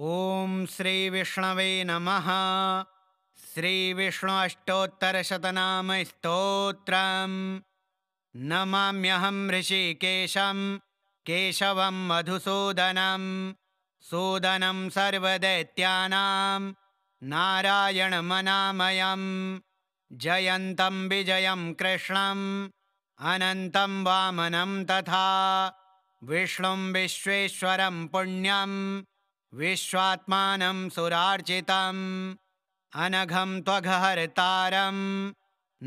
ओम श्री विष्णवे नमः। श्री विष्णु अष्टोत्तरशतनाम स्तोत्रम्। नमाम्यहं ऋषिकेशं केशवं मधुसूदनं सूदनं सर्वदैत्यानां नारायणमनामयं जयन्तं विजयं कृष्णं अनन्तं वामनं तथा विष्णुं विश्वेश्वरं पुण्यं विश्वात्मानं सुरार्चितम् अनघं त्वघहर्तारं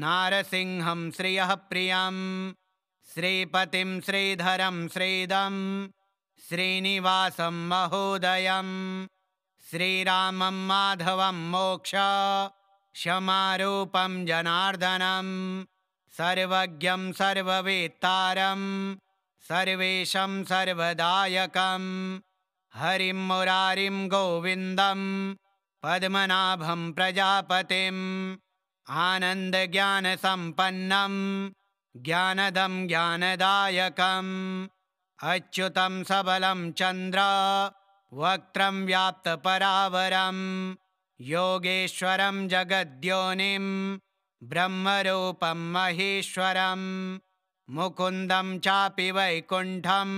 नारसिंहं श्रियः प्रियं श्रीपतिं श्रीधरं श्रीदं श्रीनिवासं महोदयं श्रीरामं माधवं मोक्ष क्षमारूपं जनार्दनं सर्वज्ञं सर्ववेत्तारं सर्वेशं सर्वदायकं हरिं मुरारिं गोविन्दं पद्मनाभं प्रजापतिम् आनन्दज्ञानसम्पन्नं ज्ञानदं ज्ञानदायकम् अच्युतं सबलं चन्द्र वक्त्रं व्याप्तपरावरं योगेश्वरं जगद्योनिं ब्रह्मरूपं महेश्वरं मुकुन्दं चापि वैकुण्ठम्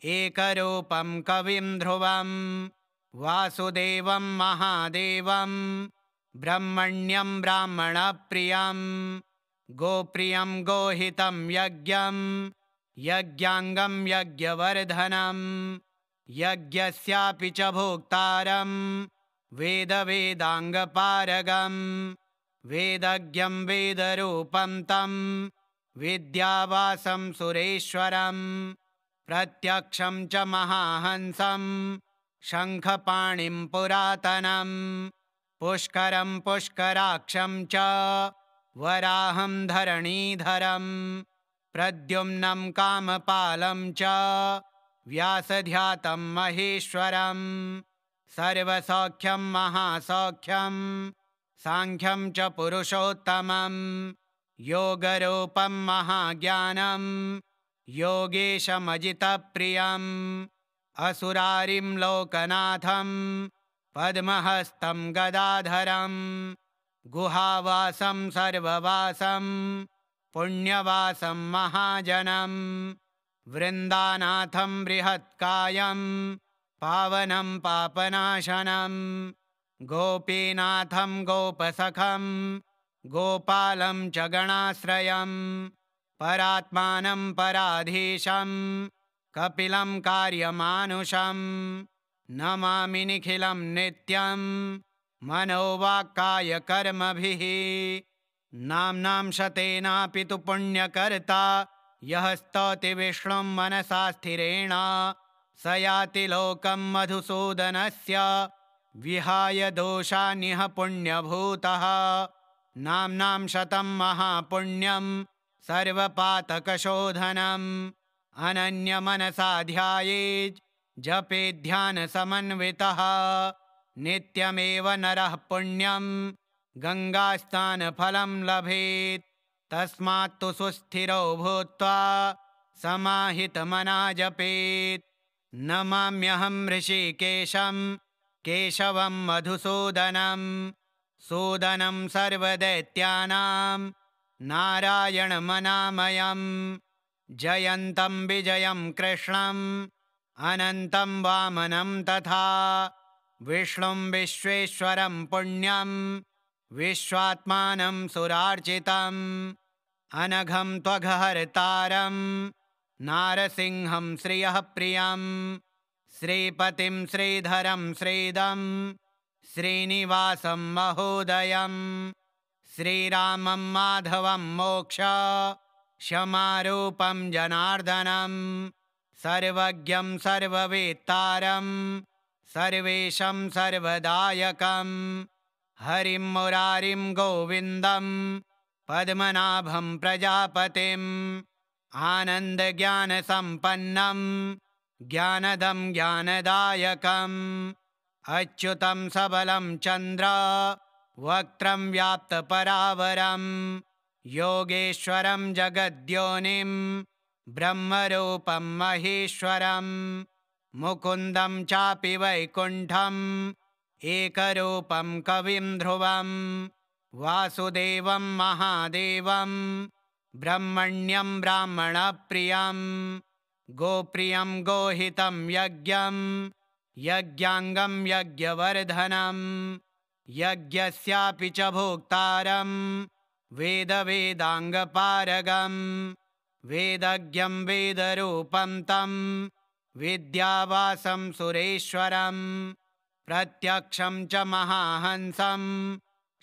एकरूपं कविं ध्रुवं वासुदेवं महादेवं ब्रह्मण्यं ब्राह्मणप्रियं गोप्रियं गोहितं यज्ञं यज्ञाङ्गं यज्ञवर्धनं यज्ञस्यापि च भोक्तारं वेदवेदाङ्गपारगं वेदज्ञं वेदरूपं तं विद्यावासं सुरेश्वरं प्रत्यक्षं च महाहंसं शङ्खपाणिं पुरातनं पुष्करं पुष्कराक्षं च वराहं धरणीधरं प्रद्युम्नं कामपालं च व्यासध्यातं महेश्वरं सर्वसौख्यं महासौख्यं साङ्ख्यं च पुरुषोत्तमं योगरूपं महाज्ञानं योगेशमजितप्रियम् असुरारिं लोकनाथं पद्महस्तं गदाधरं गुहावासं सर्ववासं पुण्यवासं महाजनं वृन्दानाथं बृहत्कायं पावनं पापनाशनं गोपीनाथं गोपसखं गोपालं च गणाश्रयं परात्मानं पराधीशं कपिलं कार्यमानुषं नमामि निखिलं नित्यं मनोवाक्कायकर्मभिः नाम्नां शतेनापि तु पुण्यकर्ता यः स्तौति विष्णुं मनसा स्थिरेण स याति लोकं मधुसूदनस्य विहाय दोषान्यः पुण्यभूतः नाम्नां शतं महापुण्यं सर्वपातकशोधनम् अनन्यमनसा ध्यायेत् जपेत् ध्यानसमन्वितः नित्यमेव नरः पुण्यं गङ्गास्नानफलं लभेत् तस्मात्तु सुस्थिरो भूत्वा समाहितमना जपेत् नमाम्यहं ऋषिकेशं केशवं मधुसूदनं सूदनं सर्वदैत्यानां नारायणमनामयम् जयन्तं विजयं कृष्णं अनन्तं वामनं तथा विष्णुं विश्वेश्वरं पुण्यं विश्वात्मानं सुरार्चितम् अनघं त्वघहर्तारं नारसिंहं श्रियः प्रियं श्रीपतिं श्रीधरं श्रीदं श्रीनिवासं महोदयं श्रीरामं माधवं मोक्ष क्षमारूपं जनार्दनं सर्वज्ञं सर्ववेत्तारं सर्वेशं सर्वदायकं हरिं मुरारिं गोविन्दं पद्मनाभं प्रजापतिम् आनन्दज्ञानसम्पन्नं ज्ञानदं ज्ञानदायकम् अच्युतं सबलं चन्द्र वक्त्रं व्याप्तपरावरं योगेश्वरं जगद्योनिं ब्रह्मरूपं महेश्वरं मुकुन्दं चापि वैकुण्ठम् एकरूपं कविं ध्रुवं वासुदेवं महादेवं ब्रह्मण्यं ब्राह्मणप्रियं गोप्रियं गोहितं यज्ञं यज्ञाङ्गं यज्ञवर्धनं यज्ञस्यापि च भोक्तारं वेदवेदाङ्गपारगं वेदज्ञं वेदरूपं तं विद्यावासं सुरेश्वरं प्रत्यक्षं च महाहंसं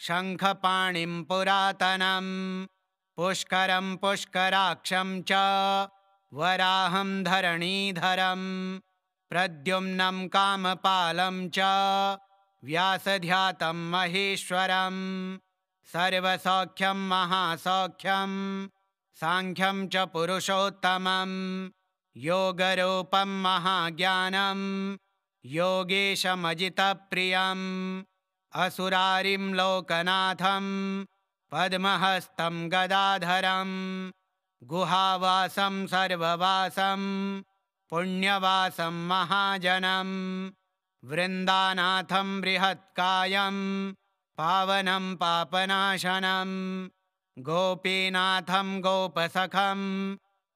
शङ्खपाणिं पुरातनं पुष्करं पुष्कराक्षं च वराहं धरणीधरं प्रद्युम्नं कामपालं च व्यासध्यातं महेश्वरं सर्वसौख्यं महासौख्यं सांख्यं च पुरुषोत्तमं योगरूपं महाज्ञानं योगेशमजितप्रियम् असुरारिं लोकनाथं पद्महस्तं गदाधरं गुहावासं सर्ववासं पुण्यवासं महाजनं वृन्दानाथं बृहत्कायं पावनं पापनाशनं गोपीनाथं गोपसखं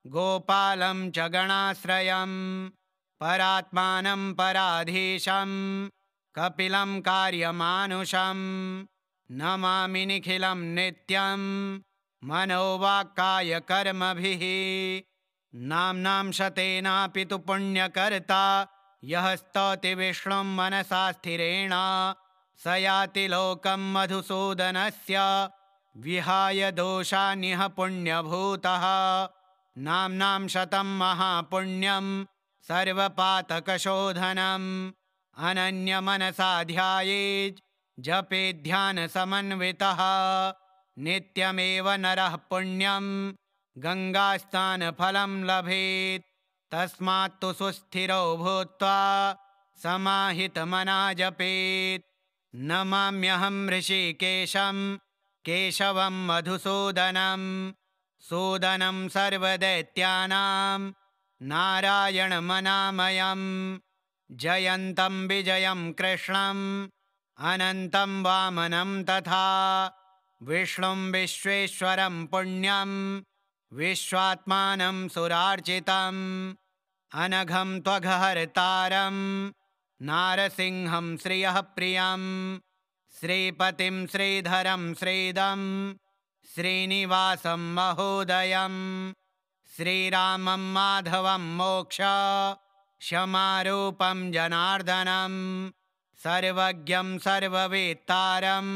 गोपालं च गणाश्रयं परात्मानं पराधीशं कपिलं कार्यमानुषं नमामि निखिलं नित्यं मनोवाक्कायकर्मभिः नाम्नां शतेनापि तु पुण्यकर्ता यः स्तौति विष्णुं मनसा स्थिरेण स याति लोकं मधुसूदनस्य विहाय दोषान्यः पुण्यभूतः नाम्नां शतं महापुण्यं सर्वपातकशोधनम् अनन्यमनसा ध्यायेत् जपेत् ध्यानसमन्वितः नित्यमेव नरः पुण्यं गङ्गास्नानफलं लभेत् तस्मात्तु सुस्थिरो भूत्वा समाहितमना जपेत् नमाम्यहं ऋषिकेशं केशवं मधुसूदनं सूदनं सर्वदैत्यानां नारायणमनामयं जयन्तं विजयं कृष्णं अनन्तं वामनं तथा विष्णुं विश्वेश्वरं पुण्यं विश्वात्मानं सुरार्चितम् अनघं त्वघहर्तारं नारसिंहं श्रियः प्रियं श्रीपतिं श्रीधरं श्रीदं श्रीनिवासं महोदयं श्रीरामं माधवं मोक्ष क्षमारूपं जनार्दनं सर्वज्ञं सर्ववेत्तारं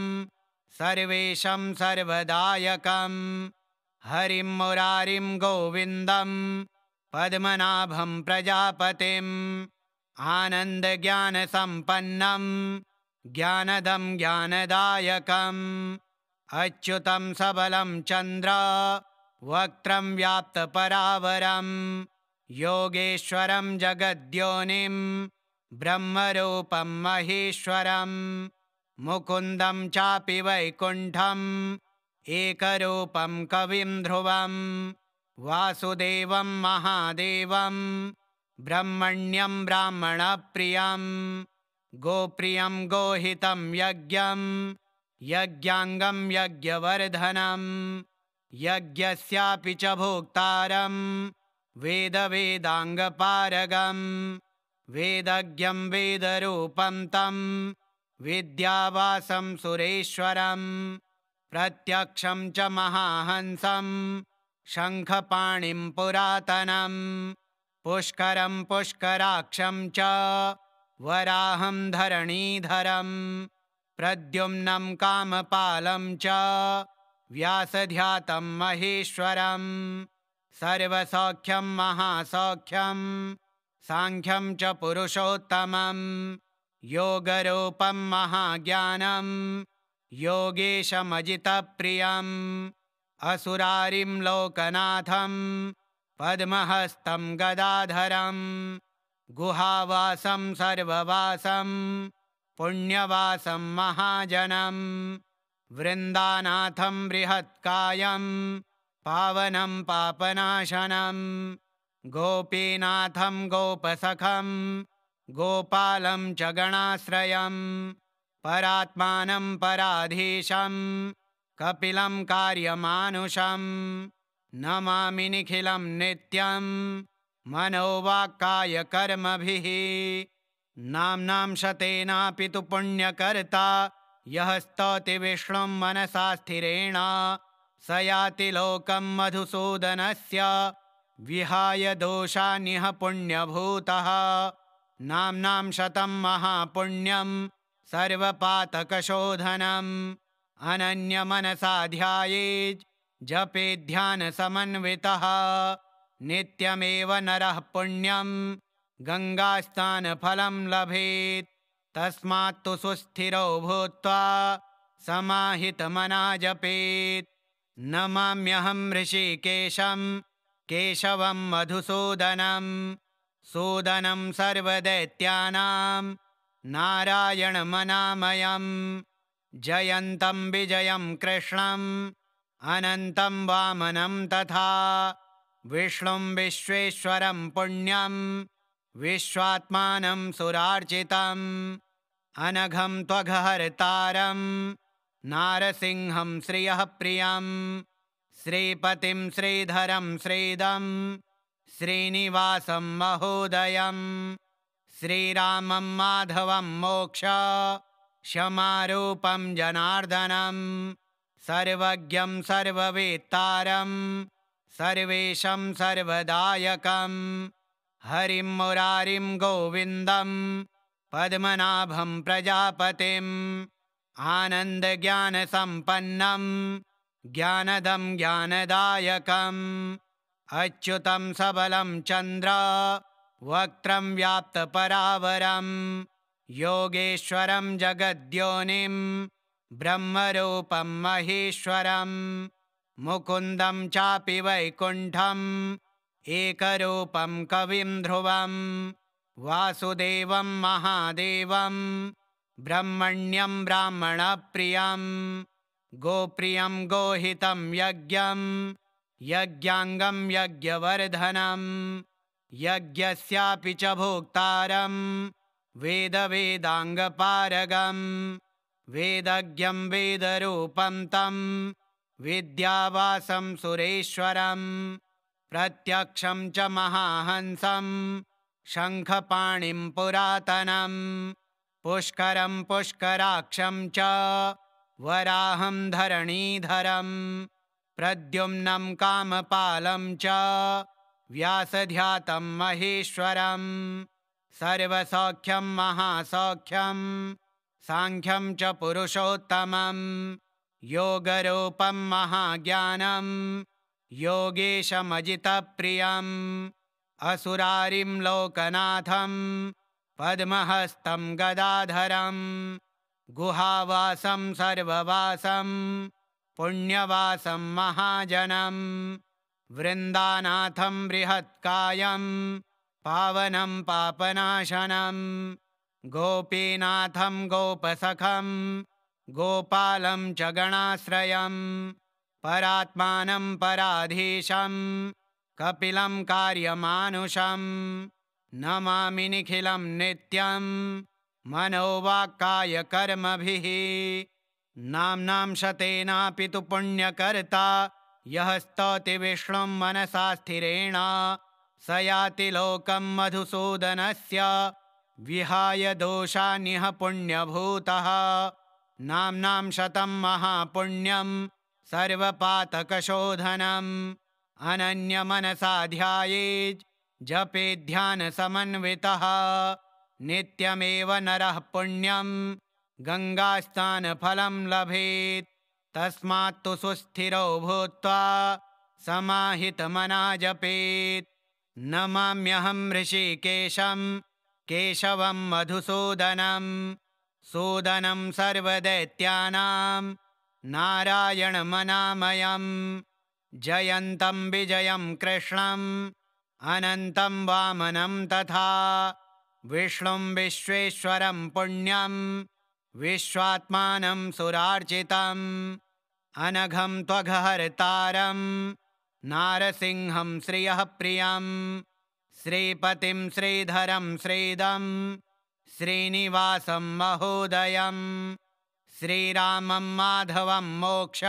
सर्वेशं सर्वदायकं हरिं मुरारिं गोविन्दं पद्मनाभं प्रजापतिम् आनन्दज्ञानसम्पन्नं ज्ञानदं ज्ञानदायकम् अच्युतं सबलं चन्द्र वक्त्रं व्याप्तपरावरं योगेश्वरं जगद्योनिं ब्रह्मरूपं महेश्वरं मुकुन्दं चापि वैकुण्ठम् एकरूपं कविं ध्रुवं वासुदेवं महादेवं ब्रह्मण्यं ब्राह्मणप्रियं गोप्रियं गोहितं यज्ञं यज्ञाङ्गं यज्ञवर्धनं यज्ञस्यापि च भोक्तारं वेदवेदाङ्गपारगं वेदज्ञं वेदरूपं तं विद्यावासं सुरेश्वरं प्रत्यक्षं च महाहंसं शङ्खपाणिं पुरातनं पुष्करं पुष्कराक्षं च वराहं धरणीधरं प्रद्युम्नं कामपालं च व्यासध्यातं महेश्वरं सर्वसौख्यं महासौख्यं सांख्यं च पुरुषोत्तमं योगरूपं महाज्ञानं योगेशमजितप्रियम् असुरारिं लोकनाथं पद्महस्तं गदाधरं गुहावासं सर्ववासं पुण्यवासं महाजनं वृन्दानाथं बृहत्कायं पावनं पापनाशनं गोपीनाथं गोपसखं गोपालं च गणाश्रयं परात्मानं पराधीशं कपिलं कार्यमानुषं नमामि निखिलं नित्यं मनोवाक्कायकर्मभिः। नाम्नां शतेनापि तु पुण्यकर्ता यः स्तौति विष्णुं मनसा स्थिरेण स याति लोकं मधुसूदनस्य विहाय दोषान्यः पुण्यभूतः। नाम्नां शतं महापुण्यं सर्वपातकशोधनम् अनन्यमनसा ध्यायेत् जपेध्यानसमन्वितः। नित्यमेव नरः पुण्यं गङ्गास्नानफलं लभेत्। तस्मात्तु सुस्थिरो भूत्वा समाहितमना जपेत्। नमाम्यहं ऋषिकेशं केशवं मधुसूदनं सूदनं सर्वदैत्यानां नारायणमनामयं जयन्तं विजयं कृष्णं अनन्तं वामनं तथा विष्णुं विश्वेश्वरं पुण्यं विश्वात्मानं सुरार्चितम् अनघं त्वघहर्तारं नारसिंहं श्रियः प्रियं श्रीपतिं श्रीधरं श्रीदं श्रीनिवासं महोदयं श्रीरामं माधवं मोक्ष क्षमारूपं जनार्दनं सर्वज्ञं सर्ववेत्तारं सर्वेशं सर्वदायकं हरिं मुरारिं गोविन्दं पद्मनाभं प्रजापतिम् आनन्दज्ञानसम्पन्नं ज्ञानदं ज्ञानदायकम् अच्युतं सबलं चन्द्र वक्त्रं व्याप्तपरावरं योगेश्वरं जगद्योनिं ब्रह्मरूपं महेश्वरं मुकुन्दं चापि वैकुण्ठम् एकरूपं कविं ध्रुवं वासुदेवं महादेवं ब्रह्मण्यं ब्राह्मणप्रियं गोप्रियं गोहितं यज्ञं यज्ञाङ्गं यज्ञवर्धनं यज्ञस्यापि च भोक्तारं वेदवेदाङ्गपारगं वेदज्ञं वेदरूपं तं विद्यावासं सुरेश्वरं प्रत्यक्षं च महाहंसं शङ्खपाणिं पुरातनं पुष्करं पुष्कराक्षं च वराहं धरणीधरं प्रद्युम्नं कामपालं च व्यासध्यातं महेश्वरं सर्वसौख्यं महासौख्यं साङ्ख्यं च पुरुषोत्तमं योगरूपं महाज्ञानं योगेशमजितप्रियम् असुरारिं लोकनाथं पद्महस्तं गदाधरं गुहावासं सर्ववासं पुण्यवासं महाजनं वृन्दानाथं बृहत्कायं पावनं पापनाशनं गोपीनाथं गोपसखं गोपालं च गणाश्रयं परात्मानं पराधीशं कपिलं कार्यमानुषं नमामि निखिलं नित्यं मनोवाक्कायकर्मभिः। नाम्नां शतेनापि तु पुण्यकर्ता यः स्तौति विष्णुं मनसा स्थिरेण स याति लोकं मधुसूदनस्य विहाय दोषान्यः पुण्यभूतः। नाम्नां शतं महापुण्यं सर्वपातकशोधनम् अनन्यमनसा ध्यायेत् जपेध्यानसमन्वितः। नित्यमेव नरः पुण्यं गङ्गास्नानफलं लभेत्। तस्मात्तु सुस्थिरो भूत्वा समाहितमना जपेत्। नमाम्यहं ऋषिकेशं केशवं मधुसूदनं सूदनं सर्वदैत्यानां नारायणमनामयं जयन्तं विजयं कृष्णं अनन्तं वामनं तथा विष्णुं विश्वेश्वरं पुण्यं विश्वात्मानं सुरार्चितम् अनघं त्वघहर्तारं नारसिंहं श्रियः प्रियं श्रीपतिं श्रीधरं श्रीदं श्रीनिवासं महोदयं श्रीरामं माधवं मोक्ष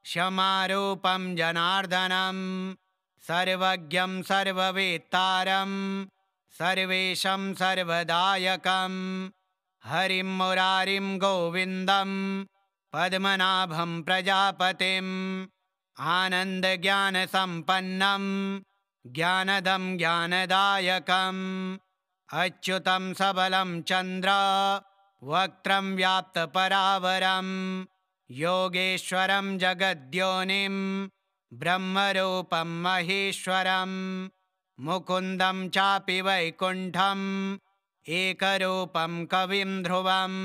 क्षमारूपं जनार्दनं सर्वज्ञं सर्ववेत्तारं सर्वेशं सर्वदायकं हरिं मुरारिं गोविन्दं पद्मनाभं प्रजापतिम् आनन्दज्ञानसम्पन्नं ज्ञानदं ज्ञानदायकम् अच्युतं सबलं चन्द्र वक्त्रं व्याप्तपरावरं योगेश्वरं जगद्योनिं ब्रह्मरूपं महेश्वरं मुकुन्दं चापि वैकुण्ठम् एकरूपं कविं ध्रुवं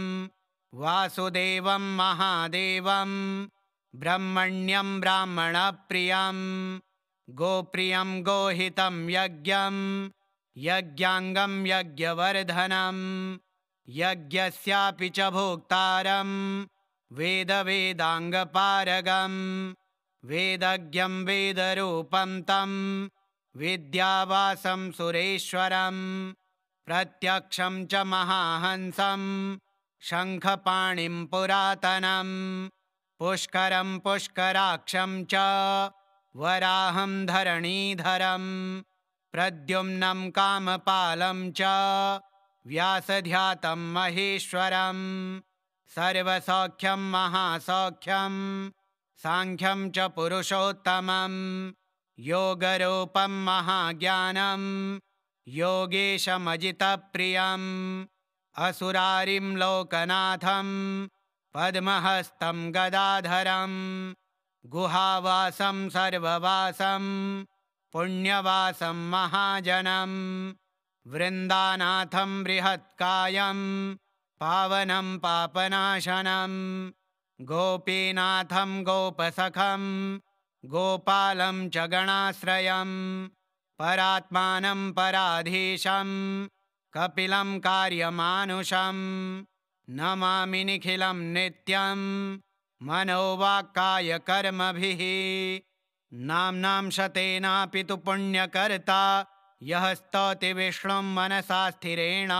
वासुदेवं महादेवं ब्रह्मण्यं ब्राह्मणप्रियं गोप्रियं गोहितं यज्ञं यज्ञाङ्गं यज्ञवर्धनं यज्ञस्यापि च भोक्तारं वेदवेदाङ्गपारगं वेदज्ञं वेदरूपं तं विद्यावासं सुरेश्वरं प्रत्यक्षं च महाहंसं शङ्खपाणिं पुरातनं पुष्करं पुष्कराक्षं च वराहं धरणीधरं प्रद्युम्नं कामपालं च व्यासध्यातं महेश्वरं सर्वसौख्यं महासौख्यं साङ्ख्यं च पुरुषोत्तमं योगरूपं महाज्ञानं योगेशमजितप्रियम् असुरारिं लोकनाथं पद्महस्तं गदाधरं गुहावासं सर्ववासं पुण्यवासं महाजनं वृन्दानाथं बृहत्कायं पावनं पापनाशनं गोपीनाथं गोपसखं गोपालं च गणाश्रयं परात्मानं पराधीशं कपिलं कार्यमानुषं नमामि निखिलं नित्यं मनोवाक्कायकर्मभिः नाम्नां शतेनापि तु पुण्यकर्ता यः स्तौति विष्णुं मनसा स्थिरेण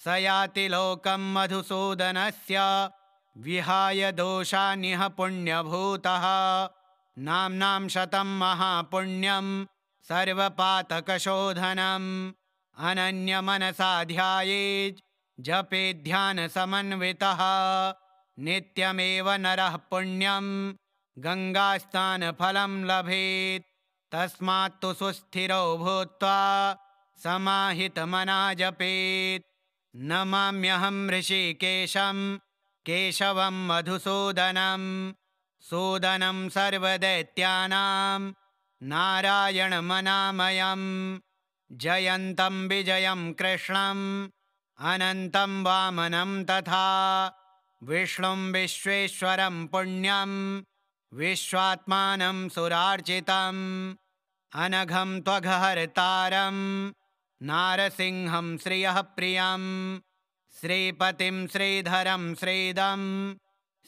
स याति लोकं मधुसूदनस्य विहाय दोषान्यः पुण्यभूतः नाम्नां शतं महापुण्यं सर्वपातकशोधनम् अनन्यमनसा ध्यायेत् जपेध्यानसमन्वितः नित्यमेव नरः पुण्यं गङ्गास्नानफलं लभेत् तस्मात्तु सुस्थिरो भूत्वा समाहितमना जपेत् नमाम्यहं ऋषिकेशं केशवं मधुसूदनं सूदनं सर्वदैत्यानां नारायणमनामयम् जयन्तं विजयं कृष्णम् अनन्तं वामनं तथा विष्णुं विश्वेश्वरं पुण्यं विश्वात्मानं सुरार्चितम् अनघं त्वघहर्तारं नारसिंहं श्रियः प्रियं श्रीपतिं श्रीधरं श्रीदं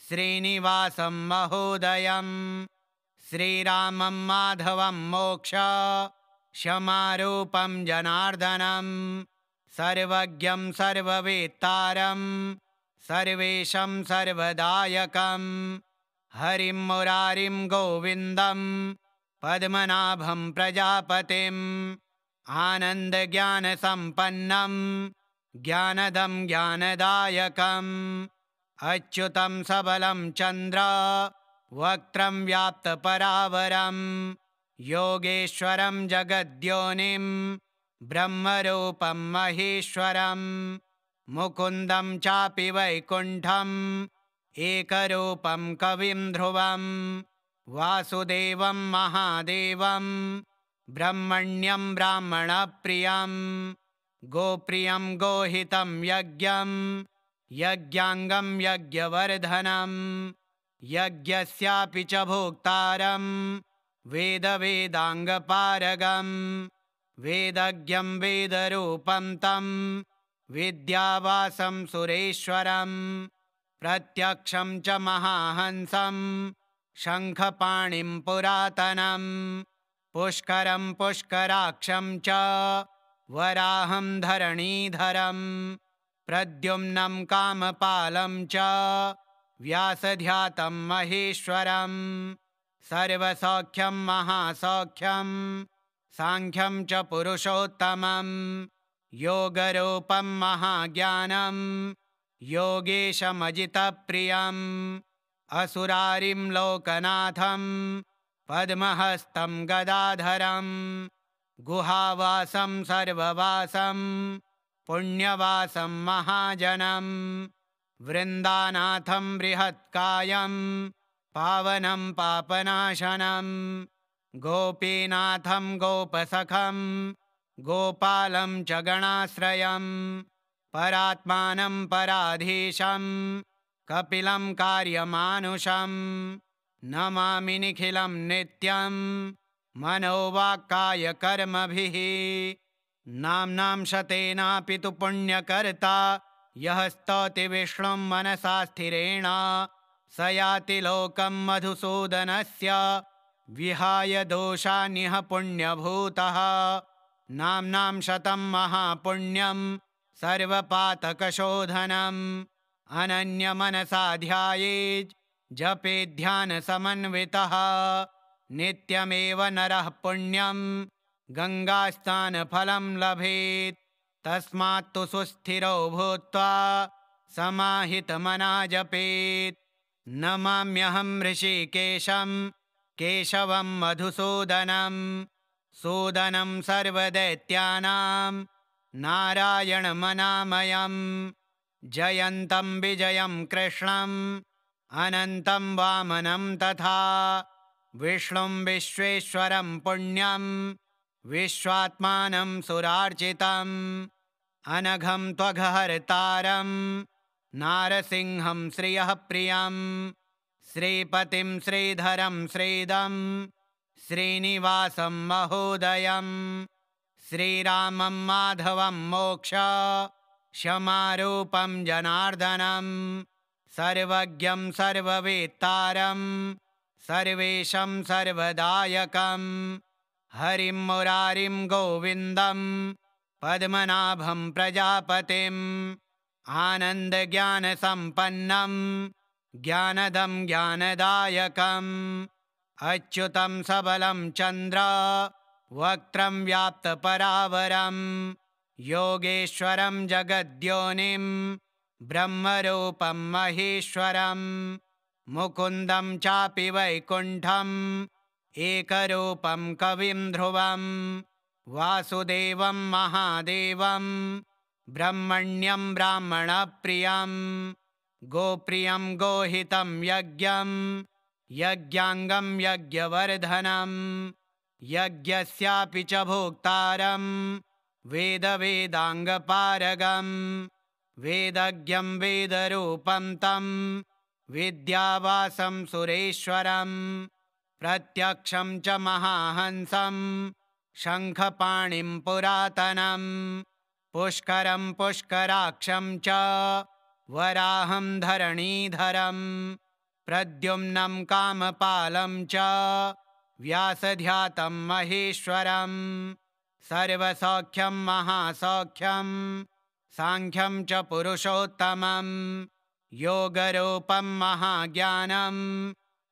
श्रीनिवासं महोदयं श्रीरामं माधवं मोक्ष क्षमारूपं जनार्दनं सर्वज्ञं सर्ववेत्तारं सर्वेशं सर्वदायकं हरिं मुरारिं गोविन्दं पद्मनाभं प्रजापतिम् आनन्दज्ञानसम्पन्नं ज्ञानदं ज्ञानदायकम् अच्युतं सबलं चन्द्र वक्त्रं व्याप्तपरावरं योगेश्वरं जगद्योनिं ब्रह्मरूपं महेश्वरं मुकुन्दं चापि वैकुण्ठम् एकरूपं कविं ध्रुवं वासुदेवं महादेवं ब्रह्मण्यं ब्राह्मणप्रियं गोप्रियं गोहितं यज्ञं यज्ञाङ्गं यज्ञवर्धनं यज्ञस्यापि च भोक्तारं वेदवेदाङ्गपारगं वेदज्ञं वेदरूपं तं विद्यावासं सुरेश्वरं प्रत्यक्षं च महाहंसं शङ्खपाणिं पुरातनं पुष्करं पुष्कराक्षं च वराहं धरणीधरं प्रद्युम्नं कामपालं च व्यासध्यातं महेश्वरं सर्वसौख्यं महासौख्यं सांख्यं च पुरुषोत्तमं योगरूपं महाज्ञानं योगेशमजितप्रियम् असुरारिं लोकनाथं पद्महस्तं गदाधरं गुहावासं सर्ववासं पुण्यवासं महाजनं वृन्दानाथं बृहत्कायं पावनं पापनाशनं गोपीनाथं गोपसखं गोपालं च गणाश्रयं परात्मानं पराधीशं कपिलं कार्यमानुषं नमामि निखिलं नित्यं मनोवाक्कायकर्मभिः नाम्नां शतेनापि तु पुण्यकर्ता यः स्तौति विष्णुं मनसा स्थिरेण स याति लोकं मधुसूदनस्य विहाय दोषान्यः पुण्यभूतः नाम्नां शतं महापुण्यं सर्वपातकशोधनम् अनन्यमनसा ध्यायेत् जपेध्यानसमन्वितः नित्यमेव नरः पुण्यं गङ्गास्नानफलं लभेत् तस्मात्तु सुस्थिरो भूत्वा समाहितमना जपेत् नमाम्यहं ऋषिकेशं केशवं मधुसूदनं सूदनं सर्वदैत्यानां नारायणमनामयम् जयन्तं विजयं कृष्णम् अनन्तं वामनं तथा विष्णुं विश्वेश्वरं पुण्यं विश्वात्मानं सुरार्चितम् अनघं त्वघहर्तारं नारसिंहं श्रियः प्रियं श्रीपतिं श्रीधरं श्रीदं श्रीनिवासं महोदयं श्रीरामं माधवं मोक्ष क्षमारूपं जनार्दनं सर्वज्ञं सर्ववेत्तारं सर्वेशं सर्वदायकं हरिं मुरारिं गोविन्दं पद्मनाभं प्रजापतिम् आनन्दज्ञानसम्पन्नं ज्ञानदं ज्ञानदायकम् अच्युतं सबलं चन्द्र वक्त्रं व्याप्तपरावरं योगेश्वरं जगद्योनिं ब्रह्मरूपं महेश्वरं मुकुन्दं चापि वैकुण्ठम् एकरूपं कविं ध्रुवं वासुदेवं महादेवं ब्रह्मण्यं ब्राह्मणप्रियं गोप्रियं गोहितं यज्ञं यज्ञाङ्गं यज्ञवर्धनं यज्ञस्यापि च भोक्तारं वेदवेदाङ्गपारगं वेदज्ञं वेदरूपं तं विद्यावासं सुरेश्वरं प्रत्यक्षं च महाहंसं शङ्खपाणिं पुरातनं पुष्करं पुष्कराक्षं च वराहं धरणीधरं प्रद्युम्नं कामपालं च व्यासध्यातं महेश्वरं सर्वसौख्यं महासौख्यं सांख्यं च पुरुषोत्तमं योगरूपं महाज्ञानं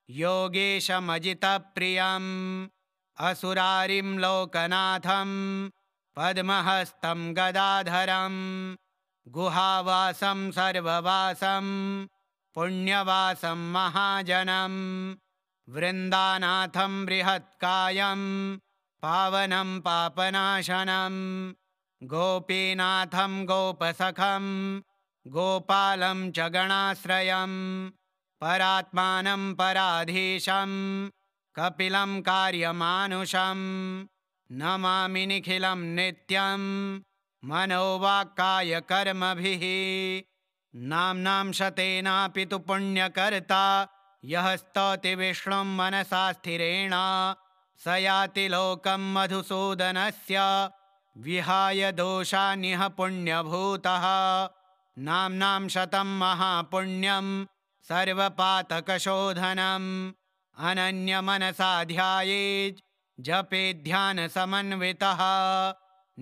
योगेशमजितप्रियम् असुरारिं लोकनाथं पद्महस्तं गदाधरं गुहावासं सर्ववासं पुण्यवासं महाजनं वृन्दानाथं बृहत्कायं पावनं पापनाशनं गोपीनाथं गोपसखं गोपालं च गणाश्रयं परात्मानं पराधीशं कपिलं कार्यमानुषं नमामि निखिलं नित्यं मनोवाक्कायकर्मभिः नाम्नां शतेनापि तु पुण्यकर्ता यः स्तौति विष्णुं मनसा स्थिरेण स याति लोकं मधुसूदनस्य विहाय दोषान्यः पुण्यभूतः नाम्नां शतं महापुण्यं सर्वपातकशोधनम् अनन्यमनसा ध्यायेत् जपेध्यानसमन्वितः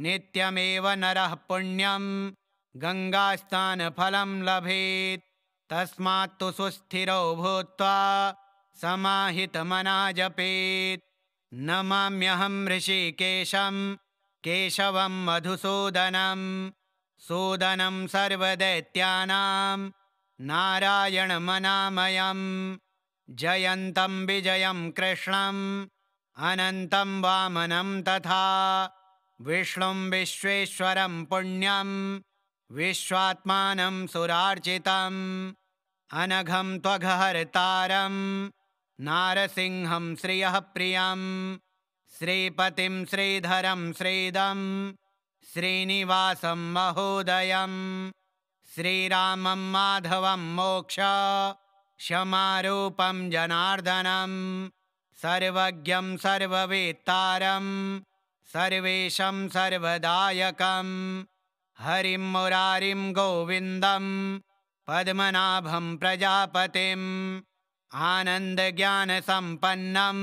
नित्यमेव नरः पुण्यं गङ्गास्नानफलं लभेत्। तस्मात्तु सुस्थिरो भूत्वा समाहितमना जपेत्। नमाम्यहं ऋषिकेशं केशवं मधुसूदनं सूदनं सर्वदैत्यानां नारायणमनामयम् जयन्तं विजयं कृष्णम् अनन्तं वामनं तथा विष्णुं विश्वेश्वरं पुण्यं विश्वात्मानं सुरार्चितम् अनघं त्वघहर्तारं नारसिंहं श्रियः प्रियं श्रीपतिं श्रीधरं श्रीदं श्रीनिवासं महोदयं श्रीरामं माधवं मोक्ष क्षमारूपं जनार्दनं सर्वज्ञं सर्ववेत्तारं सर्वेशं सर्वदायकं हरिं मुरारिं गोविन्दं पद्मनाभं प्रजापतिम् आनन्दज्ञानसम्पन्नं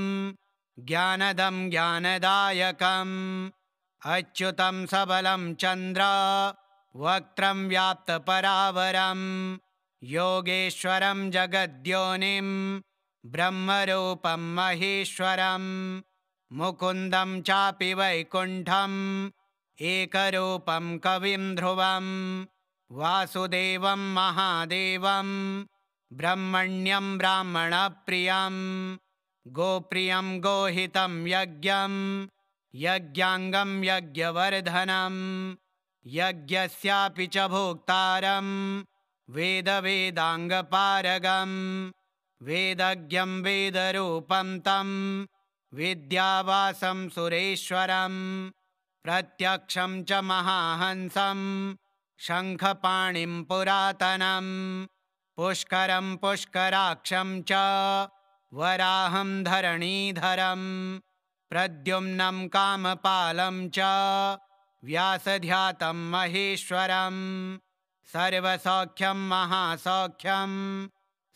ज्ञानदं ज्ञानदायकम् अच्युतं सबलं चन्द्र वक्त्रं व्याप्तपरावरं योगेश्वरं जगद्योनिं ब्रह्मरूपं महेश्वरं मुकुन्दं चापि वैकुण्ठम् एकरूपं कविं ध्रुवं वासुदेवं महादेवं ब्रह्मण्यं ब्राह्मणप्रियं गोप्रियं गोहितं यज्ञं यज्ञाङ्गं यज्ञवर्धनं यज्ञस्यापि च भोक्तारं वेदवेदाङ्गपारगं वेदज्ञं वेदरूपं तं विद्यावासं सुरेश्वरं प्रत्यक्षं च महाहंसं शङ्खपाणिं पुरातनं पुष्करं पुष्कराक्षं च वराहं धरणीधरं प्रद्युम्नं कामपालं च व्यासध्यातं महेश्वरं सर्वसौख्यं महासौख्यं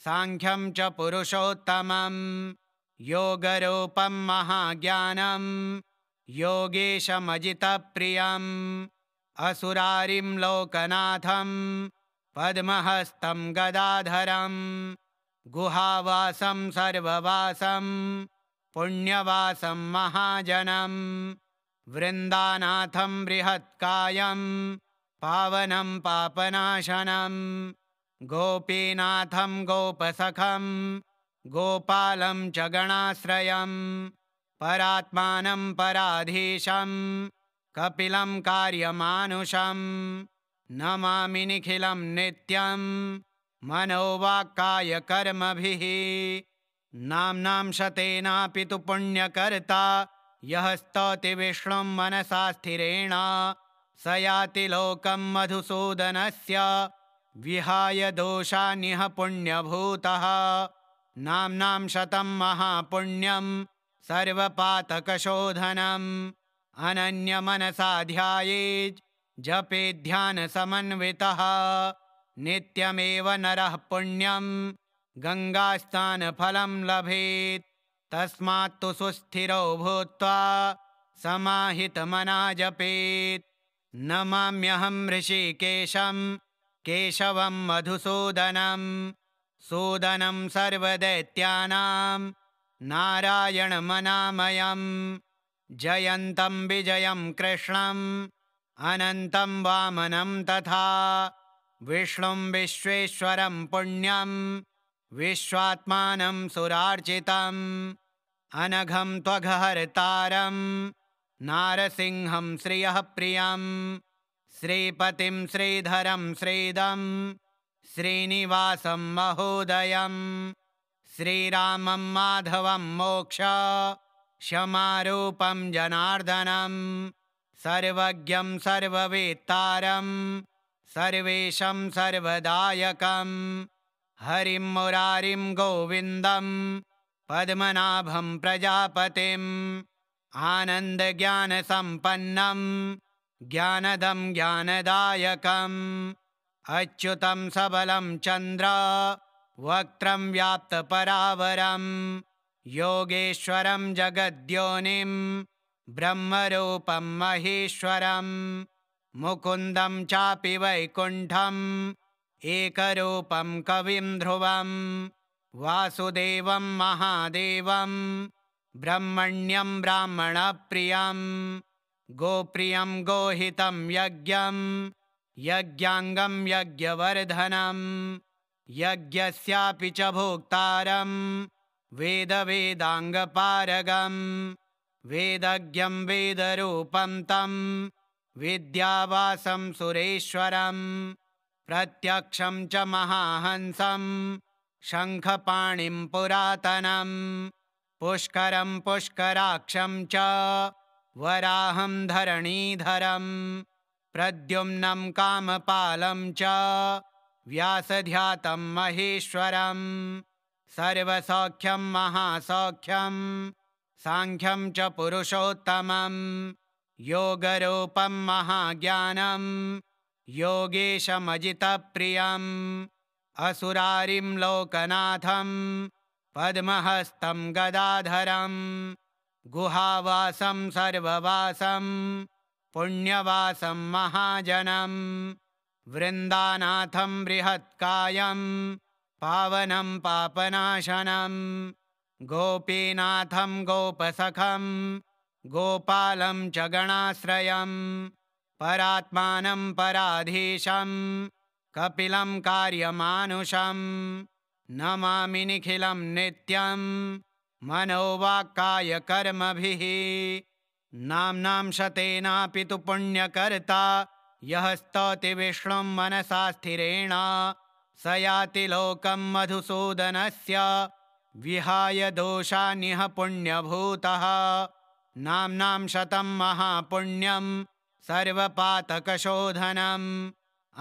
साङ्ख्यं च पुरुषोत्तमं योगरूपं महाज्ञानं योगेशमजितप्रियम् असुरारिं लोकनाथं पद्महस्तं गदाधरं गुहावासं सर्ववासं पुण्यवासं महाजनं वृन्दानाथं बृहत्कायं पावनं पापनाशनं गोपीनाथं गोपसखं गोपालं च गणाश्रयं परात्मानं पराधीशं कपिलं कार्यमानुषं नमामि निखिलं नित्यं मनोवाक्कायकर्मभिः नाम्नां शतेनापि तु पुण्यकर्ता यः स्तौति विष्णुं मनसा स्थिरेण स याति लोकं मधुसूदनस्य विहाय दोषान्यः पुण्यभूतः नाम्नां शतं महापुण्यं सर्वपातकशोधनम् अनन्यमनसा ध्यायेत् जपेध्यानसमन्वितः नित्यमेव नरः पुण्यं गङ्गास्नानफलं लभेत्। तस्मात्तु सुस्थिरो भूत्वा समाहितमना जपेत्। नमाम्यहं ऋषिकेशं केशवं मधुसूदनं सूदनं सर्वदैत्यानां नारायणमनामयम् जयन्तं विजयं कृष्णम् अनन्तं वामनं तथा विष्णुं विश्वेश्वरं पुण्यं विश्वात्मानं सुरार्चितम् अनघं त्वघहर्तारं नारसिंहं श्रियः प्रियं श्रीपतिं श्रीधरं श्रीदं श्रीनिवासं महोदयं श्रीरामं माधवं मोक्ष क्षमारूपं जनार्दनं सर्वज्ञं सर्ववेत्तारं सर्वेशं सर्वदायकं हरिं मुरारिं गोविन्दं पद्मनाभं प्रजापतिम् आनन्दज्ञानसम्पन्नं ज्ञानदं ज्ञानदायकम् अच्युतं सबलं चन्द्र वक्त्रं व्याप्तपरावरम् योगेश्वरं जगद्योनिं ब्रह्मरूपं महेश्वरं मुकुन्दं चापि वैकुण्ठम् एकरूपं कविं ध्रुवं वासुदेवं महादेवं ब्रह्मण्यं ब्राह्मणप्रियं गोप्रियं गोहितं यज्ञं यज्ञाङ्गं यज्ञवर्धनं यज्ञस्यापि च भोक्तारं वेदवेदाङ्गपारगं वेदज्ञं वेदरूपं तं विद्यावासं सुरेश्वरं प्रत्यक्षं च महाहंसं शङ्खपाणिं पुरातनं पुष्करं पुष्कराक्षं च वराहं धरणीधरं प्रद्युम्नं कामपालं च व्यासध्यातं महेश्वरं सर्वसौख्यं महासौख्यं साङ्ख्यं च पुरुषोत्तमं योगरूपं महाज्ञानं योगेशमजितप्रियम् असुरारिं लोकनाथं पद्महस्तं गदाधरं गुहावासं सर्ववासं पुण्यवासं महाजनं वृन्दानाथं बृहत्कायं पावनं पापनाशनं गोपीनाथं गोपसखं गोपालं च गणाश्रयं परात्मानं पराधीशं कपिलं कार्यमानुषं नमामि निखिलं नित्यं मनोवाक्कायकर्मभिः नाम्नां शतेनापि तु पुण्यकर्ता यः स्तौति विष्णुं मनसा स्थिरेण स याति लोकं मधुसूदनस्य विहाय दोषान्यः पुण्यभूतः नाम्नां शतं महापुण्यं सर्वपातकशोधनम्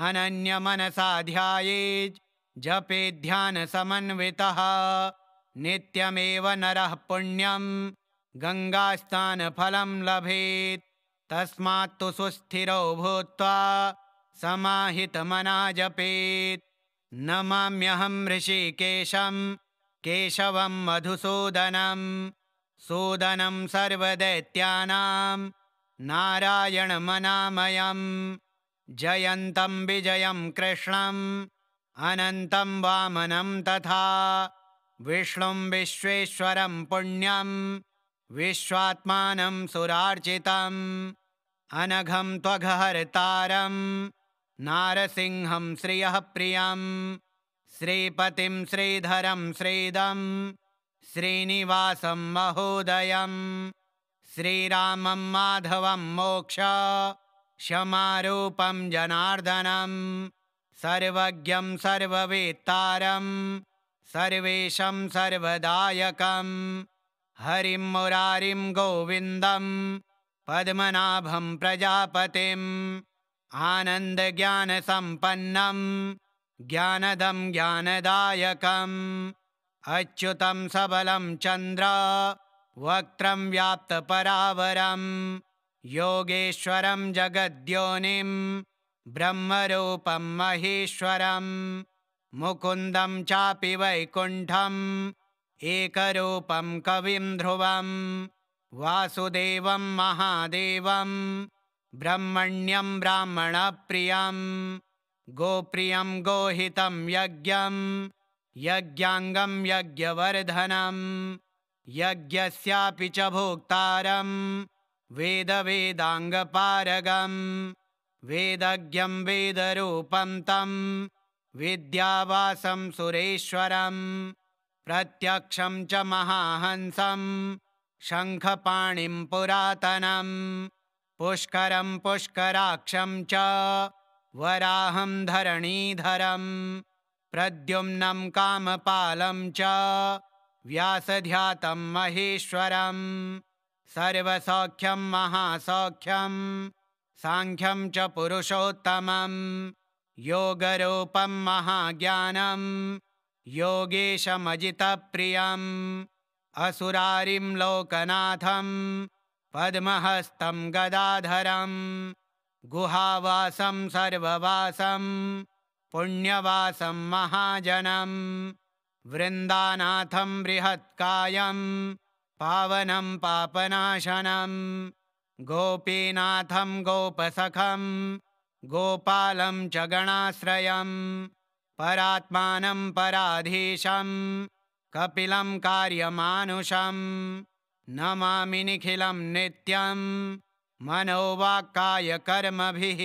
अनन्यमनसा ध्यायेत् जपेध्यानसमन्वितः नित्यमेव नरः पुण्यं गङ्गास्नानफलं लभेत् तस्मात्तु सुस्थिरो भूत्वा समाहितमना जपेत् नमाम्यहं ऋषिकेशं केशवं मधुसूदनं सूदनं सर्वदैत्यानां नारायणमनामयम् जयन्तं विजयं कृष्णम् अनन्तं वामनं तथा विष्णुं विश्वेश्वरं पुण्यं विश्वात्मानं सुरार्चितम् अनघं त्वघहर्तारं नारसिंहं श्रियः प्रियं श्रीपतिं श्रीधरं श्रीदं श्रीनिवासं महोदयं श्रीरामं माधवं मोक्ष क्षमारूपं जनार्दनं सर्वज्ञं सर्ववेत्तारं सर्वेशं सर्वदायकं हरिं मुरारिं गोविन्दं पद्मनाभं प्रजापतिम् आनन्दज्ञानसम्पन्नं ज्ञानदं ज्ञानदायकम् अच्युतं सबलं चन्द्र वक्त्रं व्याप्तपरावरं योगेश्वरं जगद्योनिं ब्रह्मरूपं महेश्वरं मुकुन्दं चापि वैकुण्ठम् एकरूपं कविं ध्रुवं वासुदेवं महादेवं ब्रह्मण्यं ब्राह्मणप्रियं गोप्रियं गोहितं यज्ञं यज्ञाङ्गं यज्ञवर्धनं यज्ञस्यापि च भोक्तारं वेदवेदाङ्गपारगं वेदज्ञं वेदरूपं तं विद्यावासं सुरेश्वरं प्रत्यक्षं च महाहंसं शङ्खपाणिं पुरातनं पुष्करं पुष्कराक्षं च वराहं धरणीधरं प्रद्युम्नं कामपालं च व्यासध्यातं महेश्वरं सर्वसौख्यं महासौख्यं साङ्ख्यं च पुरुषोत्तमं योगरूपं महाज्ञानं योगेशमजितप्रियम् असुरारिं लोकनाथं पद्महस्तं गदाधरं गुहावासं सर्ववासं पुण्यवासं महाजनं वृन्दानाथं बृहत्कायं पावनं पापनाशनं गोपीनाथं गोपसखं गोपालं च गणाश्रयं परात्मानं पराधीशं कपिलं कार्यमानुषं नमामि निखिलं नित्यं मनोवाक्कायकर्मभिः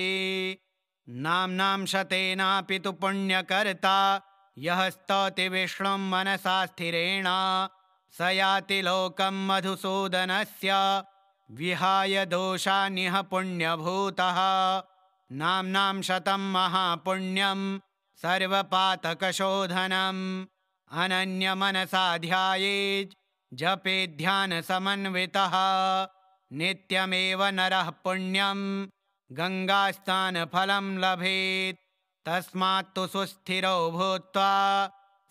नाम्नां शतेनापि तु पुण्यकर्ता यः स्तौति विष्णुं मनसा स्थिरेण स याति लोकं मधुसूदनस्य विहाय दोषान्यः पुण्यभूतः नाम्नां शतं महापुण्यं सर्वपातकशोधनम् अनन्यमनसा ध्यायेत् जपेध्यानसमन्वितः नित्यमेव नरः पुण्यं गङ्गास्नानफलं लभेत् तस्मात्तु सुस्थिरो भूत्वा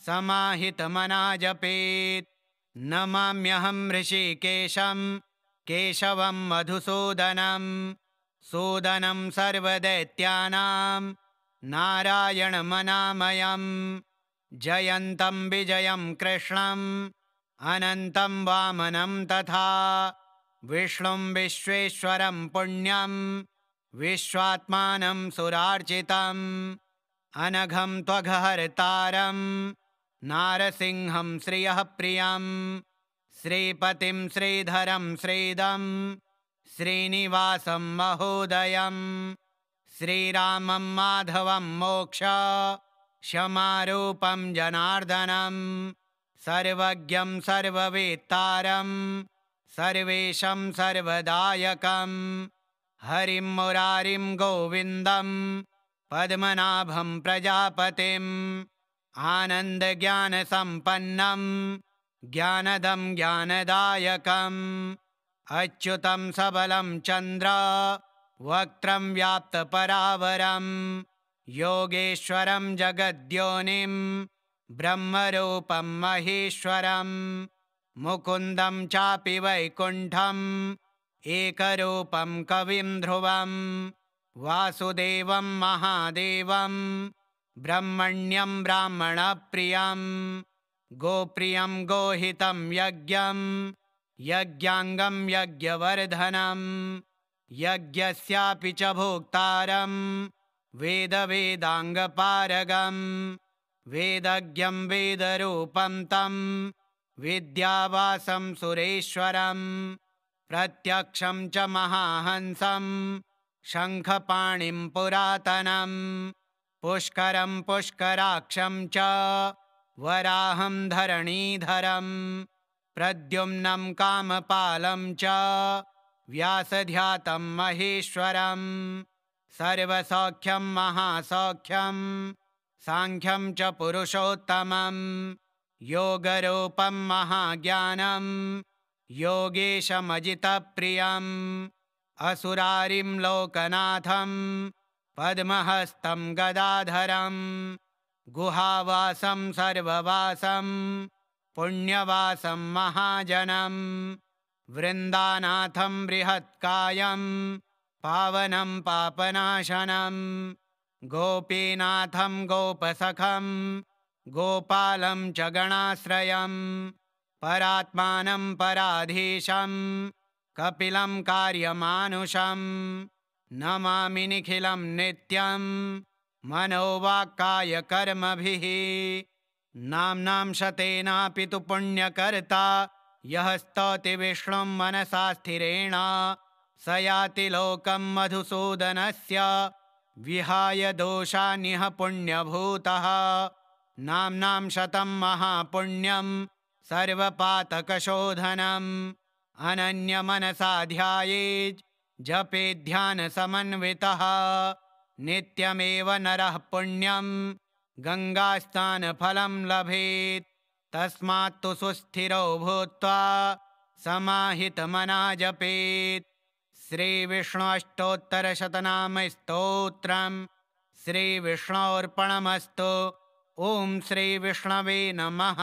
समाहितमना जपेत् नमाम्यहं ऋषिकेशं केशवं मधुसूदनं सूदनं सर्वदैत्यानां नारायणमनामयं जयन्तं विजयं कृष्णम् अनन्तं वामनं तथा विष्णुं विश्वेश्वरं पुण्यं विश्वात्मानं सुरार्चितम् अनघं त्वघहर्तारं नारसिंहं श्रियः प्रियं श्रीपतिं श्रीधरं श्रीदं श्रीनिवासं महोदयं श्रीरामं माधवं मोक्ष क्षमारूपं जनार्दनं सर्वज्ञं सर्ववेत्तारं सर्वेशं सर्वदायकं हरिं मुरारिं गोविन्दं पद्मनाभं प्रजापतिम् आनन्दज्ञानसम्पन्नं ज्ञानदं ज्ञानदायकम् अच्युतं सबलं चन्द्र वक्त्रं व्याप्तपरावरं योगेश्वरं जगद्योनिं ब्रह्मरूपं महेश्वरं मुकुन्दं चापि वैकुण्ठं एकरूपं कविं ध्रुवं वासुदेवं महादेवं ब्रह्मण्यं ब्राह्मणप्रियं गोप्रियं गोहितं यज्ञं यज्ञाङ्गं यज्ञवर्धनं यज्ञस्यापि च भोक्तारं वेदवेदाङ्गपारगं वेदज्ञं वेदरूपं तं विद्यावासं सुरेश्वरं प्रत्यक्षं च महाहंसं शङ्खपाणिं पुरातनं पुष्करं पुष्कराक्षं च वराहं धरणीधरं प्रद्युम्नं कामपालं च व्यासध्यातं महेश्वरं सर्वसौख्यं महासौख्यं साङ्ख्यं च पुरुषोत्तमं योगरूपं महाज्ञानं योगेशमजितप्रियम् असुरारिं लोकनाथं पद्महस्तं गदाधरं गुहावासं सर्ववासं पुण्यवासं महाजनं वृन्दानाथं बृहत्कायं पावनं पापनाशनं गोपीनाथं गोपसखं गोपालं च गणाश्रयं परात्मानं पराधीशं कपिलं कार्यमानुषं नमामि निखिलं नित्यं मनोवाक्कायकर्मभिः नाम्नां शतेनापि तु पुण्यकर्ता यः स्तौति विष्णुं मनसा स्थिरेण स याति लोकं मधुसूदनस्य विहाय दोषान्यः पुण्यभूतः नाम्नां शतं महापुण्यं सर्वपातकशोधनम् अनन्यमनसा ध्यायेत् जपेध्यानसमन्वितः नित्यमेव नरः पुण्यं गङ्गास्नानफलं लभेत् तस्मात्तु सुस्थिरो भूत्वा समाहितमना जपेत् श्रीविष्णु अष्टोत्तरशतनामस्तोत्रम् श्रीविष्णोर्पणमस्तु। ॐ श्रीविष्णवे नमः।